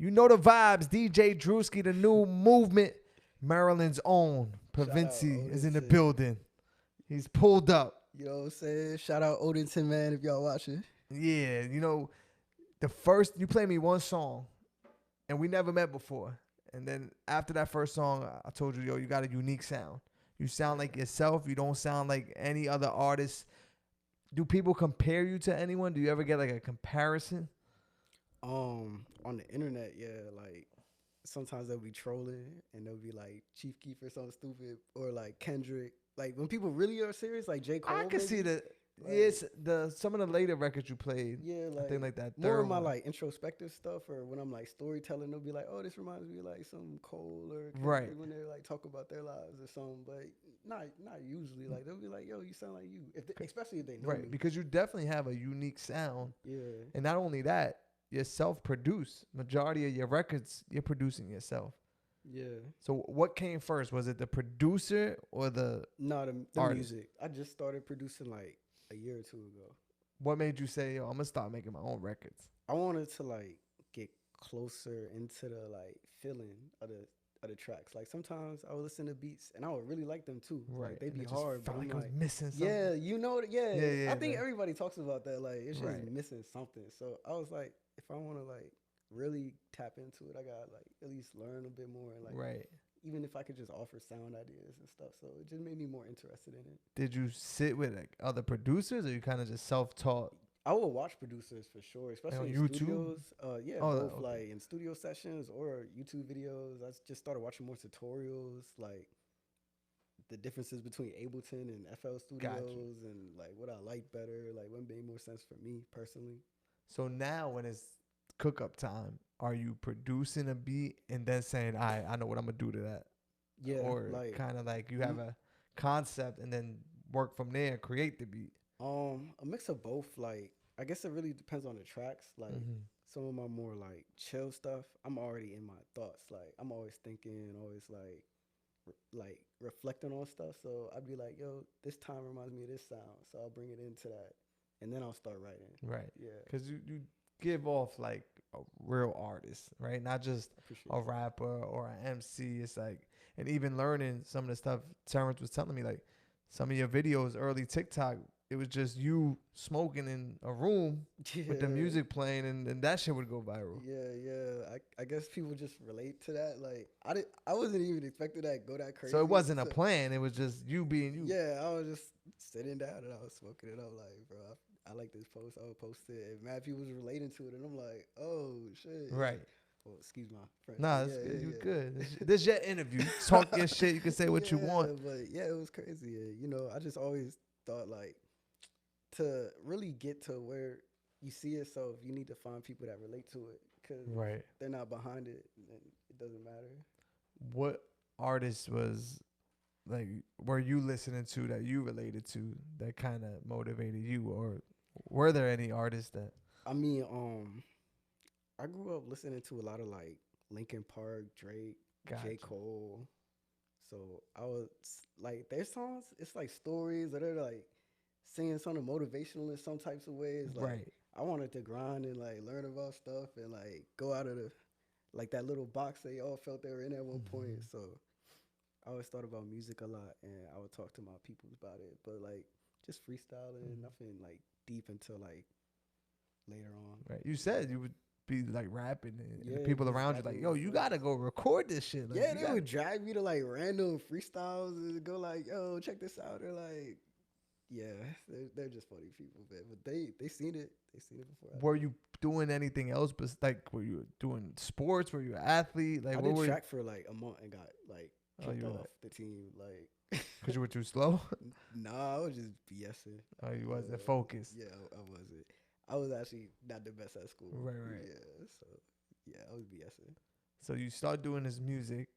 You know the vibes. DJ Drewski, the new movement. Maryland's own. Prvnci is in the building. He's pulled up. You know what I'm saying? Shout out Odenton, man, if y'all watching. Yeah, you know, you played me one song, and we never met before. And then after that first song, I told you, yo, you got a unique sound. You sound like yourself. You don't sound like any other artist. Do people compare you to anyone? Do you ever get like a comparison? On the internet, yeah, like sometimes they'll be trolling and they'll be like Chief Keef or something stupid, or like Kendrick. Like when people really are serious, like J. Cole. I can see that. Like, yes, some of the later records you played. Yeah, like I think like that. More of my like introspective stuff, or when I'm like storytelling, they'll be like, "Oh, this reminds me of like some Cole or Kendrick," right when they like talk about their lives or something. But not usually. Like they'll be like, "Yo, you sound like you," especially if they know me. Because you definitely have a unique sound. Yeah, and not only that, you're self-produced. Majority of your records, you're producing yourself. Yeah. So what came first? Was it the producer or the music? I just started producing like a year or two ago. What made you say, yo, I'm gonna start making my own records? I wanted to like get closer into the like feeling of the tracks. Like sometimes I would listen to beats and I would really like them too. Right. Like they'd be hard, but I'm like, I was missing something. Yeah, you know, yeah. I think everybody talks about that. Like it's just right. missing something. So I was like, if I want to like really tap into it, I gotta like at least learn a bit more and like right. Even if I could just offer sound ideas and stuff. So it just made me more interested in it. Did you sit with like other producers, or you kind of just self-taught? I will watch producers for sure, especially in YouTube? Studios. Both okay. Like in studio sessions or YouTube videos. I just started watching more tutorials, like the differences between Ableton and FL Studios, and like what I like better, like what made more sense for me personally. So now when it's cook-up time, are you producing a beat and then saying, I know what I'm gonna do to that? Yeah, or like kind of like you have a concept and then work from there, create the beat. A mix of both. Like I guess it really depends on the tracks. Like some of my more like chill stuff, I'm already in my thoughts. Like I'm always thinking, always like reflecting on stuff. So I'd be like, yo, this time reminds me of this sound, so I'll bring it into that, and then I'll start writing. Right. Yeah. Because you give off like a real artist, right? Not just a rapper or an MC. It's like, and even learning some of the stuff Terrence was telling me, like some of your videos, early TikTok, it was just you smoking in a room with the music playing, and that shit would go viral. Yeah. I guess people just relate to that. Like I wasn't even expecting that go that crazy. So it wasn't a plan. It was just you being you. Yeah, I was just sitting down and I was smoking it up. Like, bro, I like this post. I would post it, and mad people was relating to it, and I'm like, oh shit. Right. Well, excuse my friend. Nah, it's good. You good. This is your interview. Talk your shit. You can say what you want. But yeah, it was crazy. You know, I just always thought like to really get to where you see yourself, you need to find people that relate to it, because they're not behind it, and it doesn't matter. What artist were you listening to that you related to that kind of motivated you, or were there any artists that? I mean, I grew up listening to a lot of like Linkin Park, Drake, J. Cole. So I was like, their songs, it's like stories, or they're like saying something motivational in some types of ways. Like I wanted to grind and like learn about stuff and like go out of the like that little box they all felt they were in at one point. So I always thought about music a lot, and I would talk to my people about it. But like just freestyling, nothing like deep until like later on. Right. You said you would be like rapping, and the people around you like, yo, you gotta go record this shit. Like, yeah, they would drag me to like random freestyles and go like, yo, check this out. They're like, yeah, they're just funny people, man. But they seen it. They seen it before. Were you doing anything else? But like, were you doing sports? Were you an athlete? Like, I did track for like a month and got like kicked off the team, like because you were too slow. Nah, I was just BSing. Oh, you wasn't focused. Yeah, I wasn't. I was actually not the best at school. Right. Yeah, so yeah, I was BSing. So you start doing this music,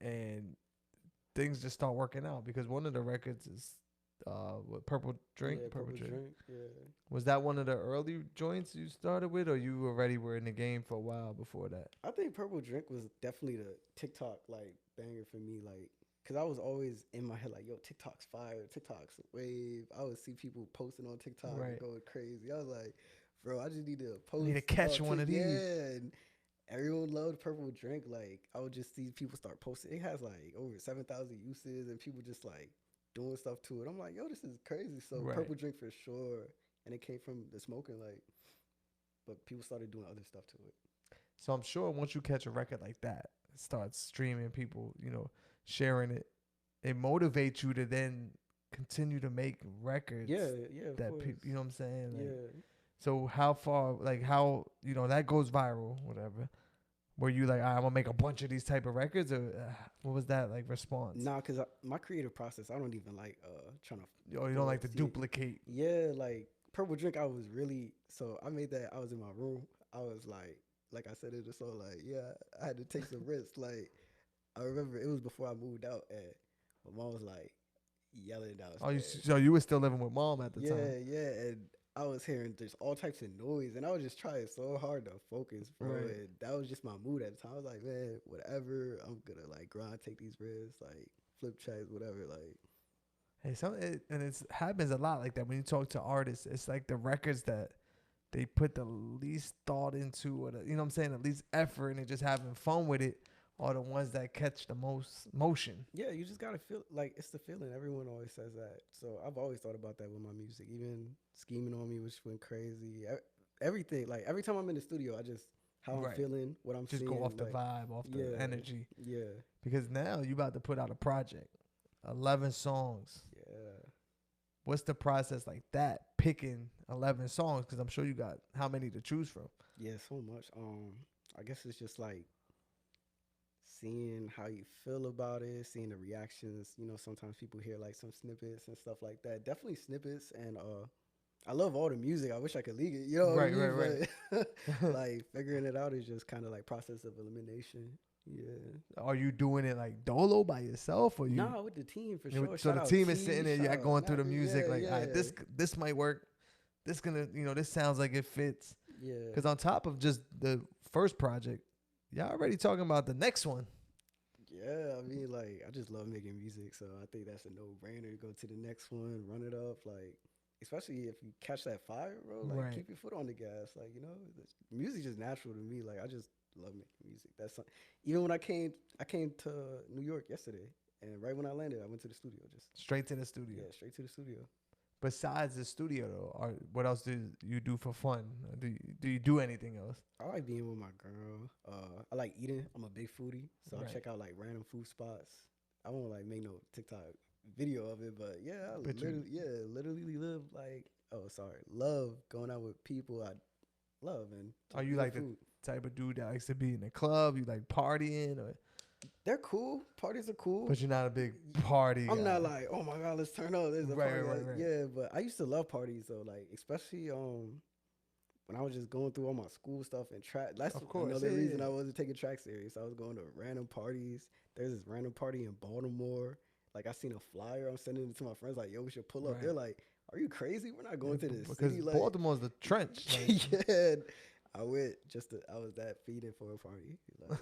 and things just start working out, because one of the records is what, Purple Drink? Yeah, Purple Drink. Yeah. Was that one of the early joints you started with, or you already were in the game for a while before that? I think Purple Drink was definitely the TikTok like banger for me, like. Cause I was always in my head like, yo, TikTok's fire, TikTok's a wave. I would see people posting on TikTok and going crazy. I was like, bro, I just need to post. Need to catch one of these. Yeah, and everyone loved Purple Drink. Like, I would just see people start posting. It has like over 7,000 uses, and people just like doing stuff to it. I'm like, yo, this is crazy. So Right. Purple Drink for sure, and it came from the smoking. Like, but people started doing other stuff to it. So I'm sure once you catch a record like that, start streaming, people, sharing it, it motivates you to then continue to make records. Yeah, that people, you know what I'm saying? Like, yeah. So how far, like how, that goes viral, whatever. Were you like, I'm gonna make a bunch of these type of records, or what was that like response? Nah, cause my creative process, I don't even like trying to. Oh, you don't like to duplicate? Yeah, like Purple Drink, I was really I made that. I was in my room. I was like I said in the song, like, yeah, I had to take some risks. Like, I remember it was before I moved out, and my mom was like yelling downstairs. So you were still living with mom at the time? Yeah, and I was hearing just all types of noise, and I was just trying so hard to focus, bro. Right. And that was just my mood at the time. I was like, man, whatever, I'm gonna like grind, take these risks, like flip checks, whatever, like. Hey, and it happens a lot like that when you talk to artists. It's like the records that they put the least thought into, or you know what I'm saying, the least effort, and they're just having fun with it, are the ones that catch the most motion. Yeah, you just gotta feel like it's the feeling. Everyone always says that. So I've always thought about that with my music. Even Scheming on Me, which went crazy. Everything, like every time I'm in the studio, I just how I'm feeling, what I'm just seeing. Go off the vibe, off the energy. Yeah. Because now you about to put out a project, 11 songs. Yeah. What's the process like that, picking 11 songs? Because I'm sure you got how many to choose from? Yeah, so much. I guess it's just like seeing how you feel about it, seeing the reactions. Sometimes people hear like some snippets and stuff like that. Definitely snippets, and I love all the music. I wish I could leak it. Right. Like figuring it out is just kind of like process of elimination. Yeah. Are you doing it like dolo by yourself, or you? Nah, with the team for sure. So the team is sitting there, y'all going through the music, all right, this might work. This gonna, this sounds like it fits. Yeah. Because on top of just the first project, y'all already talking about the next one. Yeah, I mean, like, I just love making music, so I think that's a no-brainer to go to the next one, run it up, like, especially if you catch that fire, bro, like, keep your foot on the gas, like, music's just natural to me, like, I just love making music. That's even when I came to New York yesterday, and right when I landed, I went to the studio, just straight to the studio. Yeah, straight to the studio. Besides the studio, though, what else do you do for fun? Do you do anything else? I like being with my girl. I like eating. I'm a big foodie, so I check out like random food spots. I won't like make no TikTok video of it, but yeah, I literally live like love going out with people I love. And are you like food. The type of dude that likes to be in a club? You like partying or? They're cool. Parties are cool. But you're not a big party I'm guy. not like, oh my God, let's turn up. There's a party. Right. Yeah, but I used to love parties though. Like, especially when I was just going through all my school stuff and track. That's another reason I wasn't taking track serious. I was going to random parties. There's this random party in Baltimore. Like, I seen a flyer. I'm sending it to my friends like, yo, we should pull up. Right. They're like, are you crazy? We're not going to this city. Because Baltimore's the trench. Like. Yeah. I went I was that feeding for a party. Like,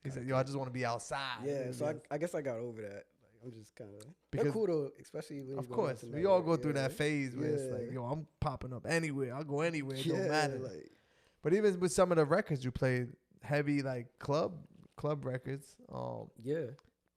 he said, yo, I just want to be outside. Yeah, so I guess I got over that. Like, I'm just kind of, they're cool though, especially when of course, we all go through that phase where it's like, yo, I'm popping up anywhere. I'll go anywhere. It don't matter. Like, but even with some of the records you played, heavy like club records. Yeah.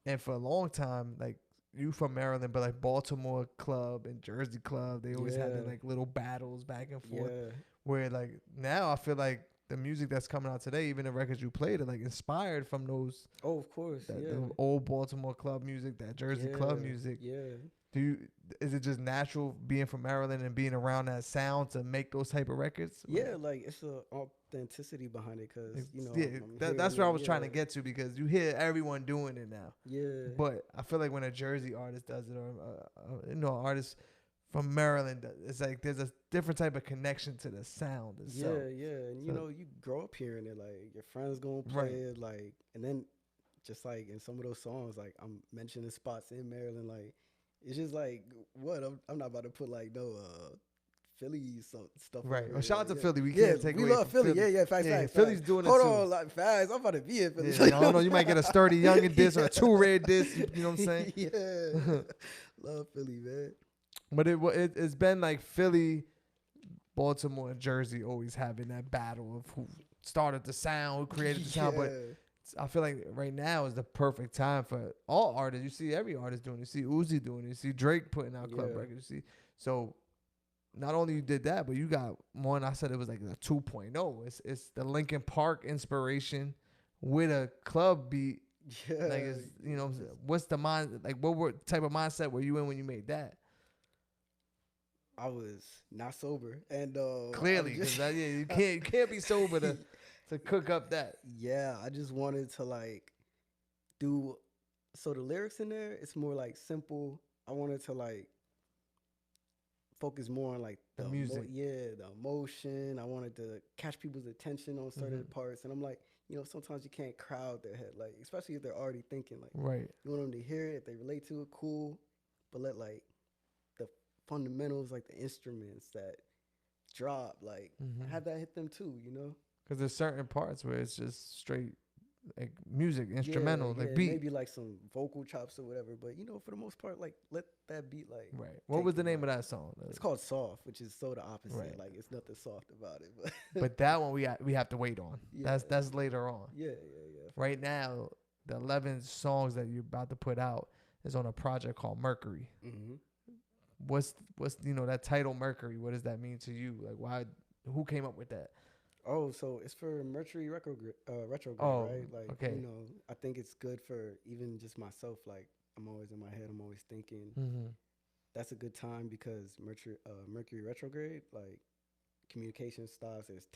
And for a long time, like, you from Maryland, but like Baltimore Club and Jersey Club, they always had like little battles back and forth. Yeah. Where like now I feel like the music that's coming out today, even the records you played, are like inspired from those. Oh, of course, the old Baltimore club music, that Jersey club music. Yeah. Is it just natural being from Maryland and being around that sound to make those type of records? Yeah, like it's a authenticity behind it, because that's where I was trying to get to, because you hear everyone doing it now. Yeah. But I feel like when a Jersey artist does it, or an artist from Maryland, it's like there's a different type of connection to the sound itself. Yeah, and you grow up hearing it, like your friends gonna play it, like, and then just like in some of those songs, like I'm mentioning spots in Maryland, like it's just like what I'm not about to put like no Philly stuff. Right. Well, shout out to Philly. We can't take away. We love Philly. Yeah, facts. Philly's doing it. Hold on, like fast. I'm about to be in Philly. Yeah, I don't know. You might get a Sturdy Youngin disc or a Two Red disc. You know what I'm saying? Yeah. Love Philly, man. But it's been like Philly, Baltimore, and Jersey always having that battle of started the sound, who created the sound, but I feel like right now is the perfect time for all artists. You see every artist doing it. You see Uzi doing it. You see Drake putting out club records. You see, so not only you did that, but you got one. I said it was like a 2.0. It's the Linkin Park inspiration with a club beat. Yeah, like it's, you know, what's the mind? Like what type of mindset were you in when you made that? I was not sober, and clearly, because you can't be sober to cook up that. Yeah, I just wanted to like do. So the lyrics in there, it's more like simple. I wanted to like focus more on like the music. The emotion. I wanted to catch people's attention on certain parts, and I'm like, you know, sometimes you can't crowd their head, like especially if they're already thinking. Like, you want them to hear it. If they relate to it, cool. But let like the fundamentals, like the instruments that drop, like have that hit them too, you know? Because there's certain parts where it's just straight like music, instrumental, like beat. Maybe like some vocal chops or whatever. But you know, for the most part, like let that beat like. Right. What was the name of that song? It's called Soft, which is so the opposite. Right. Like it's nothing soft about it. But but that one we have to wait on. Yeah. That's later on. Yeah. Right now, the 11 songs that you're about to put out is on a project called Mercury. What's you know, that title Mercury? What does that mean to you? Like why? Who came up with that? Oh, so it's for Mercury retrograde, right? Like, okay. You know, I think it's good for even just myself. Like, I'm always in my head. I'm always thinking. That's a good time because Mercury retrograde, like, communication styles, there's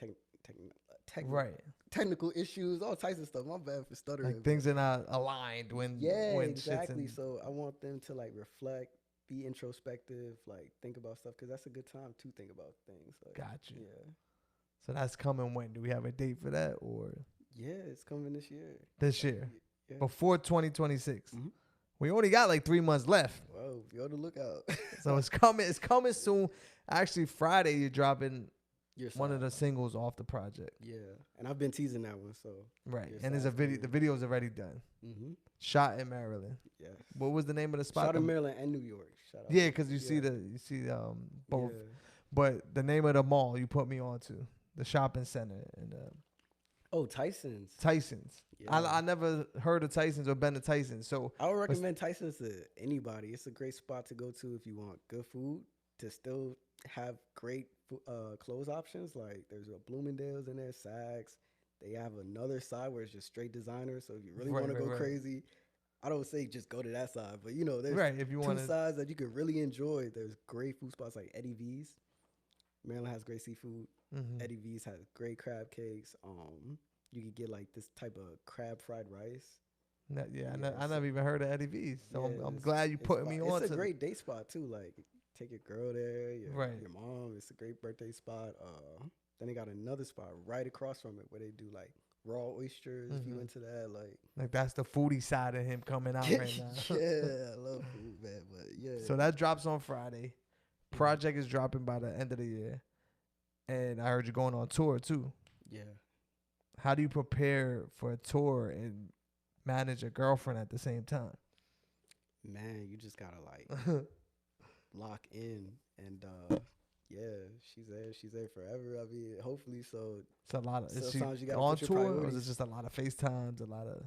technical issues, all types of stuff. My bad for stuttering. Like things are not aligned when exactly. So I want them to like reflect, be introspective, like think about stuff because that's a good time to think about things. Like, gotcha. Yeah. So that's coming when? Do we have a date for that or? Yeah, it's coming this year. This year? Yeah. Before 2026? We only got like 3 months left. Whoa, be on the lookout. So it's coming soon. Actually, Friday you're dropping one of the singles off the project. Yeah, and I've been teasing that one, so. Right, and there's a video. The video's already done. Shot in Maryland. Yeah. What was the name of the spot? Shot in Maryland and New York. Shout out. Yeah, because you see both. Yeah. But the name of the mall you put me on to. The shopping center and Tyson's. Yeah. I never heard of Tyson's or been to Tyson's, so I would recommend Tyson's to anybody. It's a great spot to go to if you want good food to still have great clothes options. Like there's a Bloomingdale's in there, Saks. They have another side where it's just straight designer. So if you really want to go crazy, I don't say just go to that side, but you know there's if you two sides that you could really enjoy. There's great food spots like Eddie V's. Maryland has great seafood. Eddie V's has great crab cakes. You could get like this type of crab fried rice. I never even heard of Eddie V's. So I'm glad you put me on. It's a great day spot too. Like take your girl there, your mom. It's a great birthday spot. Then they got another spot right across from it where they do like raw oysters. If you into that, like that's the foodie side of him coming out right now. Yeah, I love food, man. But yeah. So that drops on Friday. Project is dropping by the end of the year. And I heard you're going on tour too. Yeah. How do you prepare for a tour and manage a girlfriend at the same time? Man, you just gotta like lock in and she's there forever. I mean, hopefully so. It's a lot of sometimes you gotta on tour or is it just a lot of FaceTimes, a lot of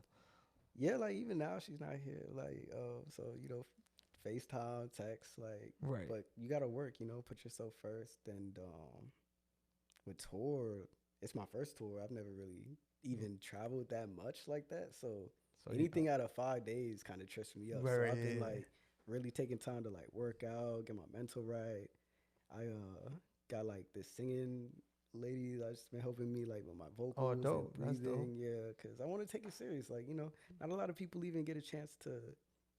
like even now she's not here. Like so, you know, FaceTime, text, like but you gotta work, you know, put yourself first. And with tour, it's my first tour. I've never really even traveled that much like that. So anything out of 5 days kind of trips me up. So I've been like really taking time to like work out, get my mental right. I got like this singing lady that's just been helping me like with my vocals and breathing. That's dope. Yeah, because I want to take it serious. Like, you know, not a lot of people even get a chance to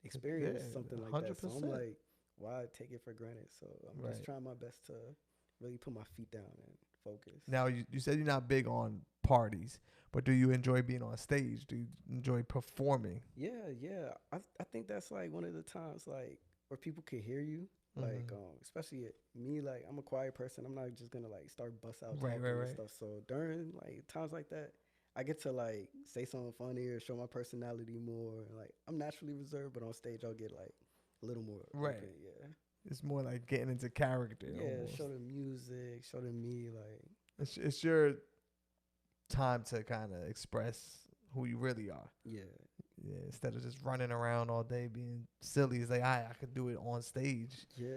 experience something like 100%. That. So I'm like, why take it for granted? So I'm just trying my best to really put my feet down and focus. Now, you said you're not big on parties, but do you enjoy being on stage? Do you enjoy performing? Yeah. I think that's like one of the times like where people can hear you. Like, especially me, like I'm a quiet person. I'm not just gonna like start bust out talking and stuff. So during like times like that, I get to like say something funny or show my personality more. Like I'm naturally reserved, but on stage I'll get like a little more open, yeah. It's more like getting into character. Yeah, almost. Show the music, show them me. Like it's your time to kind of express who you really are. Yeah. Yeah, instead of just running around all day being silly, it's like I could do it on stage. Yeah.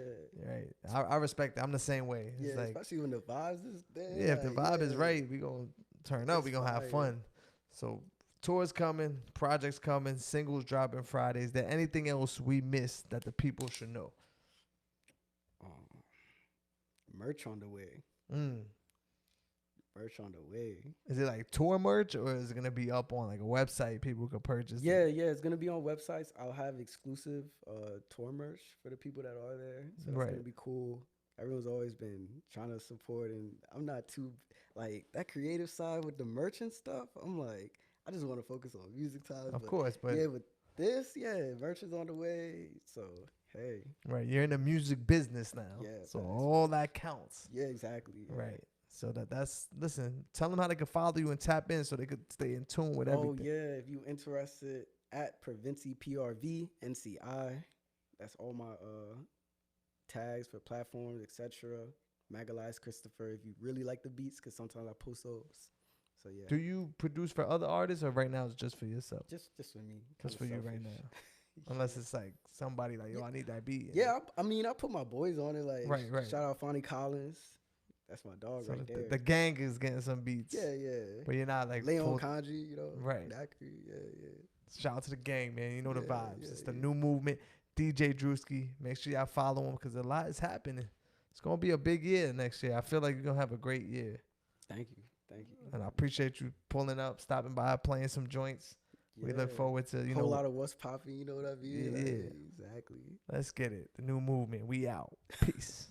Right. I respect that. I'm the same way. It's Yeah, like, especially when the vibes is there. yeah, if the vibe is right, we gonna turn up. We gonna have fun. So tours coming, projects coming, singles dropping Fridays. Is there anything else we missed that the people should know? Merch on the way. Merch on the way. Is it like tour merch, or is it gonna be up on like a website people could purchase? Yeah, it's gonna be on websites. I'll have exclusive tour merch for the people that are there. So that's gonna be cool. Everyone's always been trying to support, and I'm not too like that creative side with the merch and stuff. I'm like, I just want to focus on music time. Of course, but yeah, with this, merch is on the way. So hey, right, you're in the music business now. Yeah, so all that counts. Yeah, exactly. Yeah. Right. So that's listen. Tell them how they can follow you and tap in so they could stay in tune with everything. Oh yeah, if you interested at Prvnci PRVNCI, that's all my tags for platforms, etc. Magalize Christopher. If you really like the beats, because sometimes I post those. So yeah. Do you produce for other artists, or right now it's just for yourself? Just for me. Just for you right now. Unless it's like somebody like, yo, I need that beat. Yeah, I mean, I put my boys on it. Like, right. Shout out Fonnie Collins. That's my dog right there. The gang is getting some beats. Yeah. But you're not like Leon Kanji, you know. Right. NXCRE, yeah. Shout out to the gang, man. You know the vibes. It's the new movement. DJ Drewski. Make sure y'all follow him because a lot is happening. It's going to be a big year next year. I feel like you're going to have a great year. Thank you. And I appreciate you pulling up, stopping by, playing some joints. Yeah. We look forward to, a whole lot of Wats Poppin, you know what I mean? Yeah. Exactly. Let's get it. The new movement. We out. Peace.